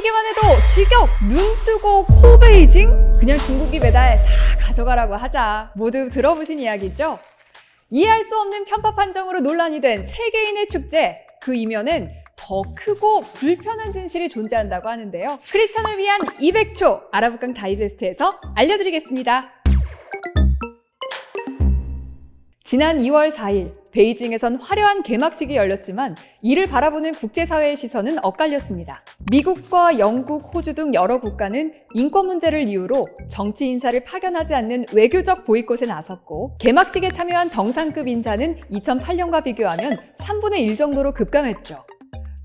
보기만 해도 식욕, 눈 뜨고 코 베이징? 그냥 중국이 매달 다 가져가라고 하자. 모두 들어보신 이야기죠? 이해할 수 없는 편파 판정으로 논란이 된 세계인의 축제. 그 이면엔 더 크고 불편한 진실이 존재한다고 하는데요. 크리스천을 위한 200초 아라브강 다이제스트에서 알려드리겠습니다. 지난 2월 4일 베이징에선 화려한 개막식이 열렸지만 이를 바라보는 국제사회의 시선은 엇갈렸습니다. 미국과 영국, 호주 등 여러 국가는 인권 문제를 이유로 정치 인사를 파견하지 않는 외교적 보이콧에 나섰고, 개막식에 참여한 정상급 인사는 2008년과 비교하면 3분의 1 정도로 급감했죠.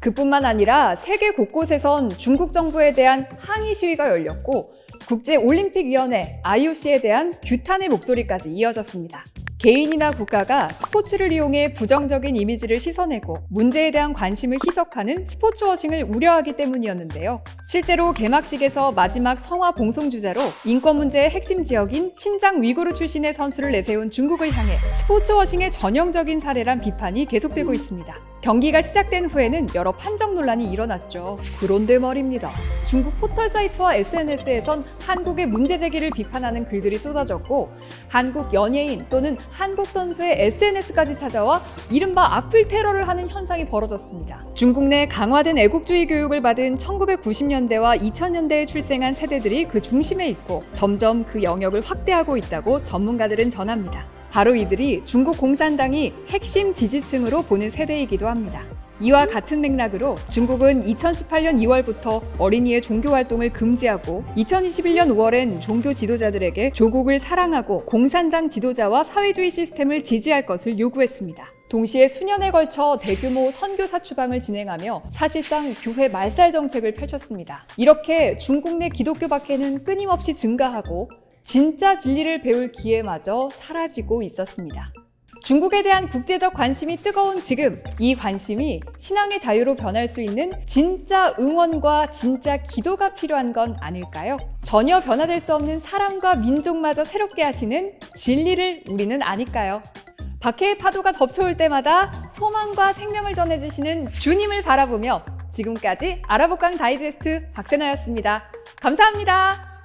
그뿐만 아니라 세계 곳곳에선 중국 정부에 대한 항의 시위가 열렸고, 국제올림픽위원회 IOC에 대한 규탄의 목소리까지 이어졌습니다. 개인이나 국가가 스포츠를 이용해 부정적인 이미지를 씻어내고 문제에 대한 관심을 희석하는 스포츠워싱을 우려하기 때문이었는데요. 실제로 개막식에서 마지막 성화 봉송 주자로 인권 문제의 핵심 지역인 신장 위구르 출신의 선수를 내세운 중국을 향해 스포츠워싱의 전형적인 사례란 비판이 계속되고 있습니다. 경기가 시작된 후에는 여러 판정 논란이 일어났죠. 그런데 말입니다. 중국 포털 사이트와 SNS에선 한국의 문제 제기를 비판하는 글들이 쏟아졌고, 한국 연예인 또는 한국 선수의 SNS까지 찾아와 이른바 악플 테러를 하는 현상이 벌어졌습니다. 중국 내 강화된 애국주의 교육을 받은 1990년대와 2000년대에 출생한 세대들이 그 중심에 있고 점점 그 영역을 확대하고 있다고 전문가들은 전합니다. 바로 이들이 중국 공산당이 핵심 지지층으로 보는 세대이기도 합니다. 이와 같은 맥락으로 중국은 2018년 2월부터 어린이의 종교 활동을 금지하고 2021년 5월엔 종교 지도자들에게 조국을 사랑하고 공산당 지도자와 사회주의 시스템을 지지할 것을 요구했습니다. 동시에 수년에 걸쳐 대규모 선교사 추방을 진행하며 사실상 교회 말살 정책을 펼쳤습니다. 이렇게 중국 내 기독교 박해는 끊임없이 증가하고 진짜 진리를 배울 기회마저 사라지고 있었습니다. 중국에 대한 국제적 관심이 뜨거운 지금, 이 관심이 신앙의 자유로 변할 수 있는 진짜 응원과 진짜 기도가 필요한 건 아닐까요? 전혀 변화될 수 없는 사람과 민족마저 새롭게 하시는 진리를 우리는 아니까요? 박해의 파도가 덮쳐올 때마다 소망과 생명을 전해주시는 주님을 바라보며 지금까지 아라브강 다이제스트 박세나였습니다. 감사합니다.